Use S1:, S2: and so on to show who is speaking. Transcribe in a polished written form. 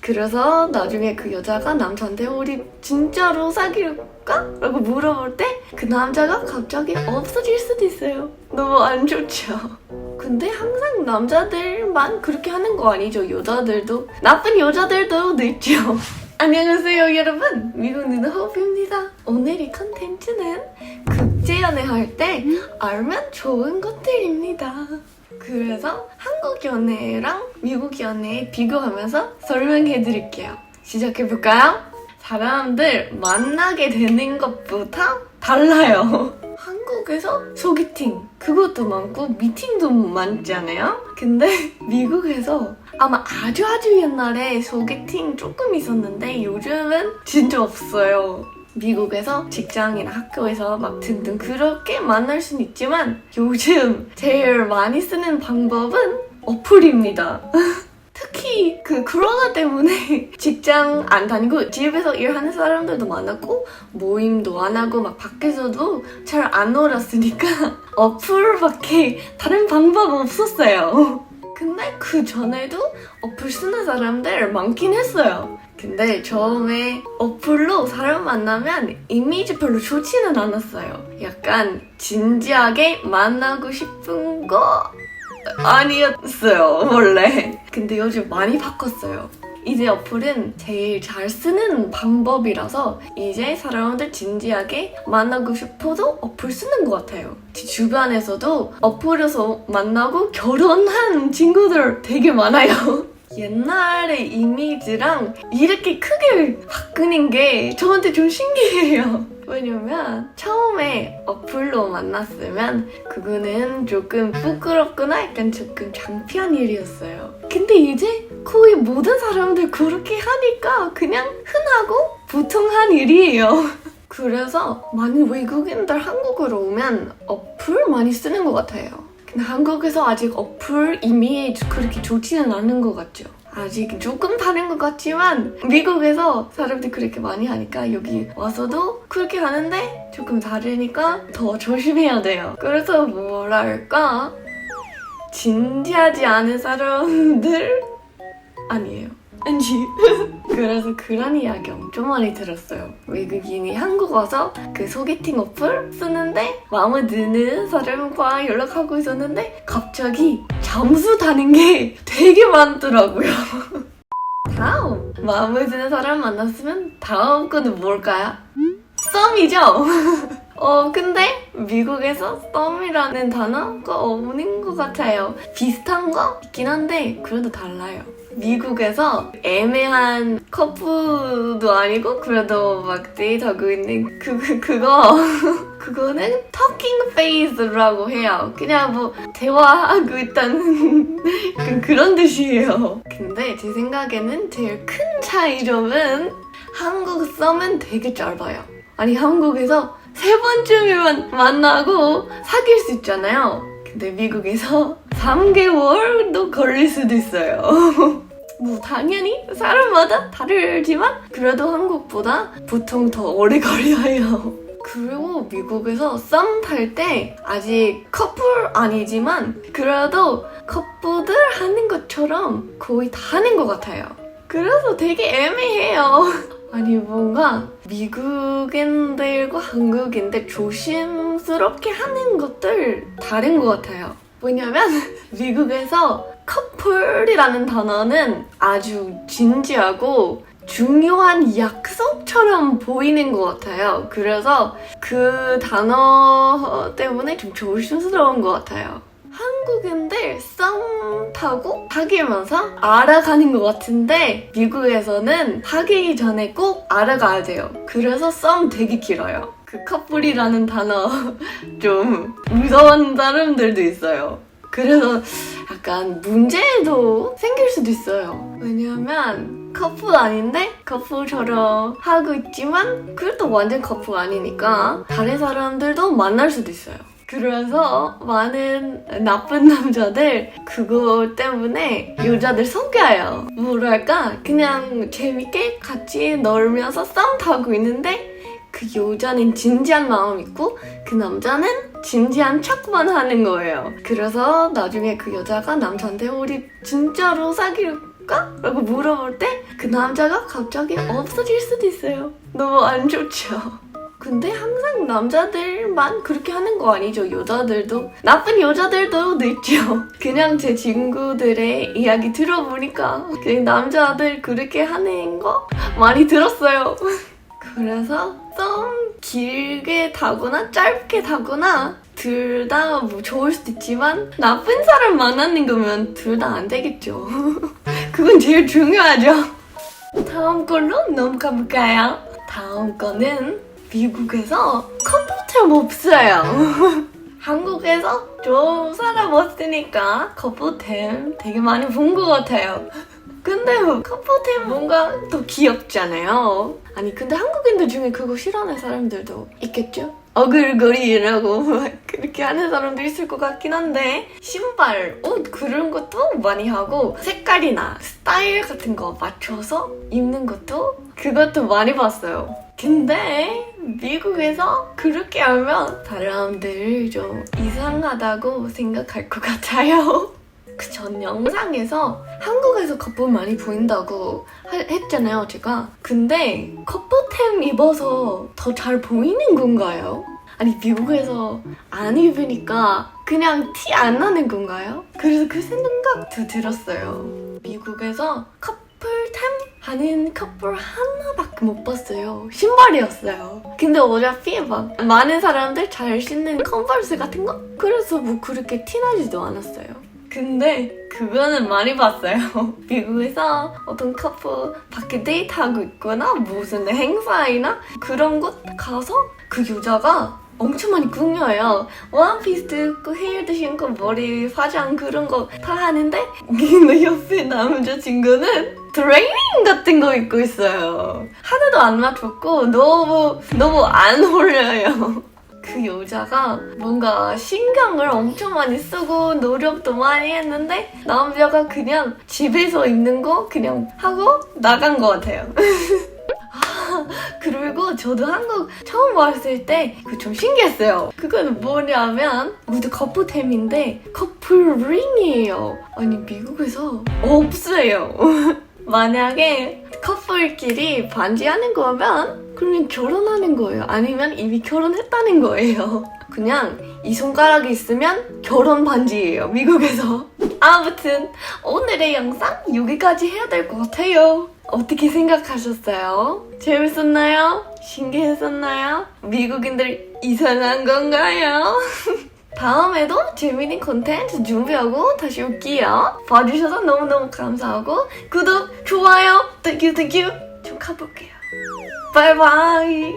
S1: 그래서 나중에 그 여자가 남자한테 우리 진짜로 사귈까? 라고 물어볼 때 그 남자가 갑자기 없어질 수도 있어요. 너무 안 좋죠. 근데 항상 남자들만 그렇게 하는 거 아니죠. 여자들도 나쁜 여자들도 있죠. 안녕하세요 여러분, 미국 누나 호피입니다. 오늘의 컨텐츠는 국제연애 할 때 알면 좋은 것들입니다. 그래서 한국 연애랑 미국 연애 비교하면서 설명해 드릴게요. 시작해볼까요? 사람들 만나게 되는 것부터 달라요. 한국에서 소개팅 그것도 많고 미팅도 많잖아요. 근데 미국에서 아마 아주 옛날에 소개팅 조금 있었는데 요즘은 진짜 없어요. 미국에서 직장이나 학교에서 막 등등 그렇게 만날 수는 있지만 요즘 제일 많이 쓰는 방법은 어플입니다. 특히 그 코로나 때문에 직장 안 다니고 집에서 일하는 사람들도 많았고 모임도 안 하고 막 밖에서도 잘 안 놀았으니까 어플밖에 다른 방법 없었어요. 근데 그 전에도 어플 쓰는 사람들 많긴 했어요. 근데 처음에 어플로 사람 만나면 이미지 별로 좋지는 않았어요. 약간 진지하게 만나고 싶은 거 아니었어요, 원래. 근데 요즘 많이 바꿨어요. 이제 어플은 제일 잘 쓰는 방법이라서 이제 사람들 진지하게 만나고 싶어도 어플 쓰는 것 같아요. 제 주변에서도 어플에서 만나고 결혼한 친구들 되게 많아요. 옛날의 이미지랑 이렇게 크게 바꾸는 게 저한테 좀 신기해요. 왜냐면 처음에 어플로 만났으면 그거는 조금 부끄럽거나 약간 조금 창피한 일이었어요. 근데 이제 거의 모든 사람들 그렇게 하니까 그냥 흔하고 보통한 일이에요. 그래서 많은 외국인들 한국으로 오면 어플 많이 쓰는 것 같아요. 근데 한국에서 아직 어플 이미지 그렇게 좋지는 않은 것 같죠. 아직 조금 다른 것 같지만 미국에서 사람들이 그렇게 많이 하니까 여기 와서도 그렇게 하는데 조금 다르니까 더 조심해야 돼요. 그래서 뭐랄까 진지하지 않은 사람들 아니에요. 아니 그래서 그런 이야기 엄청 많이 들었어요. 외국인이 한국 와서 그 소개팅 어플 쓰는데 마음에 드는 사람과 연락하고 있었는데 갑자기 잠수 타는 게 되게 많더라고요. 다음 마음에 드는 사람 만났으면 다음 거는 뭘까요? 썸이죠? 근데 미국에서 썸이라는 단어가 없는 것 같아요. 비슷한 거 있긴 한데 그래도 달라요. 미국에서 애매한 커플도 아니고 그래도 막 데이트하고 있는 그거는 talking phase라고 해요. 그냥 뭐 대화하고 있다는 그런 뜻이에요. 근데 제 생각에는 제일 큰 차이점은 한국 썸은 되게 짧아요. 아니 한국에서 3번쯤이면 만나고 사귈 수 있잖아요. 근데 미국에서 3개월도 걸릴 수도 있어요. 뭐 당연히 사람마다 다르지만 그래도 한국보다 보통 더 오래 걸려요. 그리고 미국에서 썸 탈 때 아직 커플 아니지만 그래도 커플들 하는 것처럼 거의 다 하는 것 같아요. 그래서 되게 애매해요. 아니 뭔가 미국인들과 한국인들 조심스럽게 하는 것들 다른 것 같아요. 왜냐면 미국에서 커플이라는 단어는 아주 진지하고 중요한 약속처럼 보이는 것 같아요. 그래서 그 단어 때문에 좀 조심스러운 것 같아요. 한국인들 썸 타고 사귀면서 알아가는 것 같은데 미국에서는 사귀기 전에 꼭 알아가야 돼요. 그래서 썸 되게 길어요. 그 커플이라는 단어 좀 무서운 사람들도 있어요. 그래서 약간 문제도 생길 수도 있어요. 왜냐면 커플 아닌데 커플처럼 하고 있지만 그래도 완전 커플 아니니까 다른 사람들도 만날 수도 있어요. 그래서 많은 나쁜 남자들 그거 때문에 여자들 속여요. 뭐랄까 그냥 재밌게 같이 놀면서 썸 타고 있는데 그 여자는 진지한 마음 있고 그 남자는 진지한 척만 하는 거예요. 그래서 나중에 그 여자가 남자한테 우리 진짜로 사귈까? 사귈까? 라고 물어볼 때 그 남자가 갑자기 없어질 수도 있어요. 너무 안 좋죠. 근데 항상 남자들만 그렇게 하는 거 아니죠. 여자들도 나쁜 여자들도 있죠. 그냥 제 친구들의 이야기 들어보니까 그냥 남자들 그렇게 하는 거 많이 들었어요. 그래서 좀 길게 타거나 짧게 타거나 둘 다 뭐 좋을 수도 있지만 나쁜 사람 만나는 거면 둘 다 안 되겠죠. 그건 제일 중요하죠. 다음 걸로 넘어가 볼까요? 다음 거는 미국에서 커플템 없어요. 한국에서 좀 살아봤으니까 커플템 되게 많이 본 것 같아요. 근데 커플템 뭔가 더 귀엽잖아요. 아니 근데 한국인들 중에 그거 싫어하는 사람들도 있겠죠? 어글거리라고 그렇게 하는 사람도 있을 것 같긴 한데 신발, 옷 그런 것도 많이 하고 색깔이나 스타일 같은 거 맞춰서 입는 것도 그것도 많이 봤어요. 근데 미국에서 그렇게 하면 사람들 좀 이상하다고 생각할 것 같아요. 그 전 영상에서 한국에서 커플 많이 보인다고 했잖아요, 제가. 근데 커플템 입어서 더 잘 보이는 건가요? 아니 미국에서 안 입으니까 그냥 티 안 나는 건가요? 그래서 그 생각도 들었어요. 미국에서 커플템 하는 커플 하나밖에 못 봤어요. 신발이었어요. 근데 어차피 막 많은 사람들 잘 신는 컨버스 같은 거? 그래서 뭐 그렇게 티나지도 않았어요. 근데 그거는 많이 봤어요. 미국에서 어떤 커플 밖에 데이트하고 있거나 무슨 행사이나 그런 곳 가서 그 여자가 엄청 많이 꾸며요. 원피스 입고 헤어도 신고 머리 화장 그런 거 다 하는데 근데 옆에 남자친구는 트레이닝 같은 거 입고 있어요. 하나도 안 맞췄고 너무 안 어울려요. 그 여자가 뭔가 신경을 엄청 많이 쓰고 노력도 많이 했는데 남자가 그냥 집에서 입는 거 그냥 하고 나간 것 같아요. 그리고 저도 한국 처음 왔을 때 그 좀 신기했어요. 그건 뭐냐면 모두 커플템인데 커플링이에요. 아니 미국에서 없어요. 만약에 커플끼리 반지하는 거면 그러면 결혼하는 거예요. 아니면 이미 결혼했다는 거예요. 그냥 이 손가락이 있으면 결혼 반지예요. 미국에서. 아무튼 오늘의 영상 여기까지 해야 될 것 같아요. 어떻게 생각하셨어요? 재밌었나요? 신기했었나요? 미국인들 이상한 건가요? 다음에도 재밌는 콘텐츠 준비하고 다시 올게요. 봐주셔서 너무너무 감사하고 구독, 좋아요, 땡큐 좀 가볼게요. 바이바이.